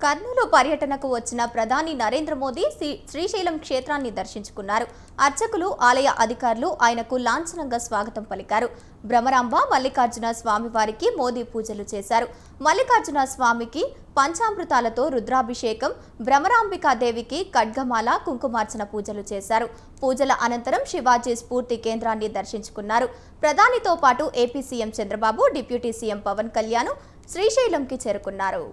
కర్నూలు పర్యటనకు వచ్చిన ప్రధాని నరేంద్ర మోదీ శ్రీశైలం క్షేత్రాన్ని దర్శించుకున్నారు. అర్చకులు, ఆలయ అధికారులు ఆయనకు లాంఛనంగా స్వాగతం పలికారు. భ్రమరాంబ మల్లికార్జున స్వామివారికి మోదీ పూజలు చేశారు. మల్లికార్జున స్వామికి పంచామృతాలతో రుద్రాభిషేకం, భ్రమరాంబికాదేవికి ఖడ్గమాల, కుంకుమార్చన పూజలు చేశారు. పూజల అనంతరం శివాజీ స్ఫూర్తి కేంద్రాన్ని దర్శించుకున్నారు. ప్రధానితో పాటు AP CM Chandrababu, deputy CM Pawan Kalyan శ్రీశైలంకి చేరుకున్నారు.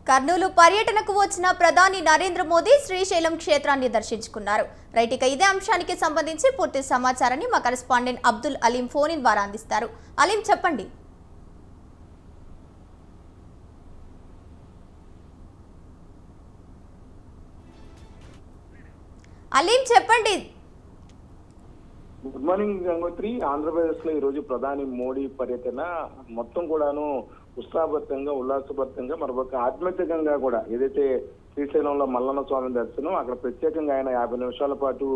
కర్నూలు పర్యటనకు వచ్చిన ప్రధాని నరేంద్ర మోదీ శ్రీశైలం క్షేత్రాన్ని దర్శించుకున్నారు. రైట్, ఇక ఇదే అంశానికి సంబంధించి పూర్తి సమాచారాన్ని మా correspondent Abdul Aleem phone in ద్వారా అందిస్తారు. అలీం, చెప్పండి. Good morning Gangotri. ఆంధ్రప్రదేశ్ లో ఈ రోజు ప్రధాని మోడీ పర్యటన మొత్తం కూడాను ఉత్సాహభరితంగా, ఉల్లాసభరితంగా, మరొక ఆధ్యాత్మికంగా కూడా ఏదైతే శ్రీశైలంలో మల్లన్న స్వామి దర్శనం, అక్కడ ప్రత్యేకంగా ఆయన 50 నిమిషాల పాటు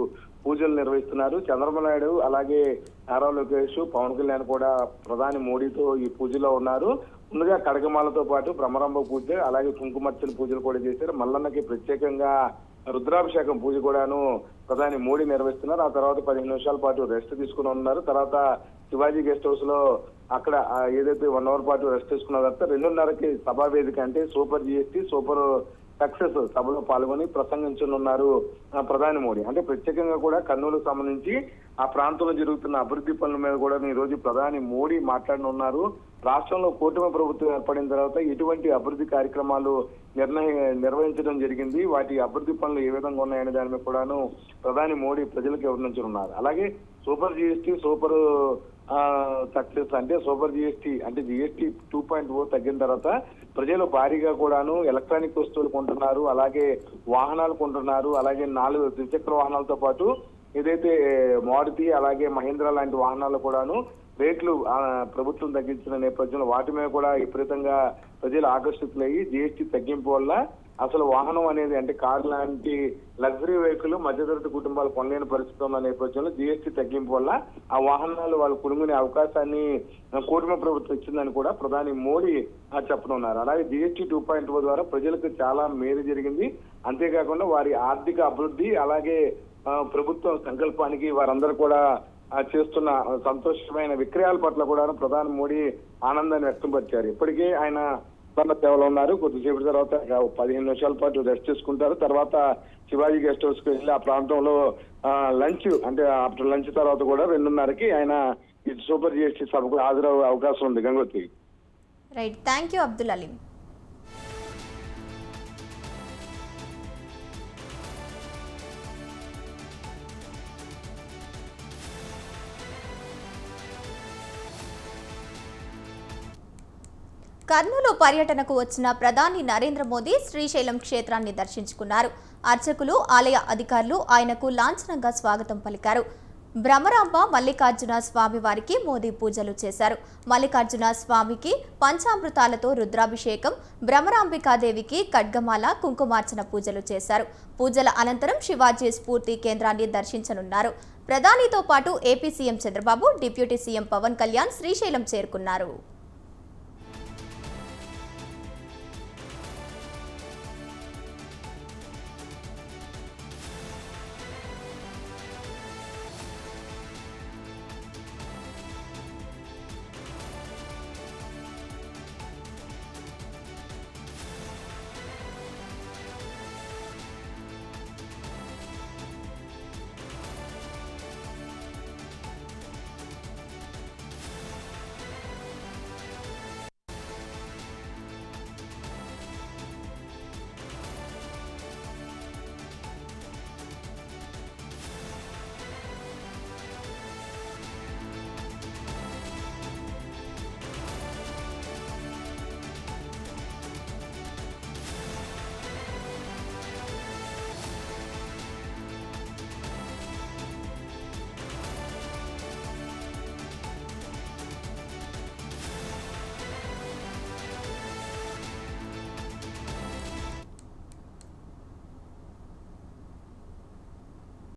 పూజలు నిర్వహిస్తున్నారు. చంద్రబాబు నాయుడు, అలాగే నారా లోకేష్, పవన్ కళ్యాణ్ కూడా ప్రధాని మోడీతో ఈ పూజలో ఉన్నారు. ముందుగా కడగమాలతో పాటు భ్రమరాంబ పూజ, అలాగే కుంకుమర్చన పూజలు కూడా చేశారు. మల్లన్నకి ప్రత్యేకంగా రుద్రాభిషేకం పూజ కూడాను ప్రధాని మోడీ నిర్వహిస్తున్నారు. ఆ తర్వాత 15 నిమిషాల పాటు రెస్ట్ తీసుకుని ఉన్నారు. తర్వాత శివాజీ గెస్ట్ హౌస్ లో అక్కడ ఏదైతే 1 అవర్ పాటు రెస్ట్ తీసుకున్న తర్వాత 2:30కి సభా వేదిక అంటే సూపర్ జిఎస్టీ సూపర్ సక్సెస్ సభలో పాల్గొని ప్రసంగించనున్నారు ప్రధాని మోడీ. అంటే ప్రత్యేకంగా కూడా కర్నూలుకు సంబంధించి ఆ ప్రాంతంలో జరుగుతున్న అభివృద్ధి పనుల మీద కూడా ఈ రోజు ప్రధాని మోడీ మాట్లాడనున్నారు. రాష్ట్రంలో కూటమి ప్రభుత్వం ఏర్పడిన తర్వాత ఎటువంటి అభివృద్ధి కార్యక్రమాలు నిర్వహించడం జరిగింది, వాటి అభివృద్ధి పనులు ఏ విధంగా ఉన్నాయనే దాని మీద కూడాను ప్రధాని మోడీ ప్రజలకు వివరించనున్నారు. అలాగే సూపర్ జిఎస్టీ సూపర్ సక్సెస్ అంటే సూపర్ జిఎస్టీ అంటే జిఎస్టీ 2.0 తగ్గిన తర్వాత ప్రజలు భారీగా కూడాను ఎలక్ట్రానిక్ వస్తువులు కొంటున్నారు, అలాగే వాహనాలు కొంటున్నారు. అలాగే 4 ద్విచక్ర వాహనాలతో పాటు ఏదైతే మారుతి, అలాగే మహీంద్రా లాంటి వాహనాలు కూడాను రేట్లు ప్రభుత్వం తగ్గించిన నేపథ్యంలో వాటి మీద కూడా విపరీతంగా ప్రజలు ఆకర్షితులయ్యి జిఎస్టీ తగ్గింపు వల్ల అసలు వాహనం అనేది అంటే కార్ లాంటి లగ్జరీ వెహికల్ మధ్యతరగతి కుటుంబాలు కొనలేని పరిస్థితి ఉన్న నేపథ్యంలో జిఎస్టీ తగ్గింపు వల్ల ఆ వాహనాలు వాళ్ళు కొనుక్కునే అవకాశాన్ని కూటమి ప్రభుత్వం ఇచ్చిందని కూడా ప్రధాని మోడీ చెప్పనున్నారు. అలాగే జిఎస్టీ 2.0 ద్వారా ప్రజలకు చాలా మేలు జరిగింది. అంతేకాకుండా వారి ఆర్థిక అభివృద్ధి, అలాగే ప్రభుత్వం సంకల్పానికి వారందరూ కూడా చేస్తున్న సంతోషమైన విక్రయాల పట్ల కూడా ప్రధాని మోడీ ఆనందాన్ని వ్యక్తపరిచారు. ఇప్పటికే ఆయన సేవలో ఉన్నారు. కొద్దిసేపటి తర్వాత 15 నిమిషాల పాటు రెస్ట్ తీసుకుంటారు. తర్వాత శివాజీ గెస్ట్ హౌస్ కి వెళ్ళి ఆ ప్రాంతంలో లంచ్ అంటే ఆఫ్టర్ లంచ్ తర్వాత కూడా 2:30కి ఆయన ఈ సూపర్ జిఎస్టీ సభకు హాజరయ్యే అవకాశం ఉంది. Gangotri. Right, thank you Abdul Aleem. Kurnool పర్యటనకు వచ్చిన ప్రధాని నరేంద్ర మోదీ శ్రీశైలం క్షేత్రాన్ని దర్శించుకున్నారు. అర్చకులు, ఆలయ అధికారులు ఆయనకు లాంఛనంగా స్వాగతం పలికారు. భ్రమరాంబ మల్లికార్జున స్వామి వారికి మోదీ పూజలు చేశారు. మల్లికార్జున స్వామికి పంచామృతాలతో రుద్రాభిషేకం, భ్రమరాంబికాదేవికి ఖడ్గమాల, కుంకుమార్చన పూజలు చేశారు. పూజల అనంతరం శివాజీ స్ఫూర్తి కేంద్రాన్ని దర్శించనున్నారు. ప్రధానితో పాటు AP CM Chandrababu, deputy CM Pawan Kalyan Srisailam చేరుకున్నారు.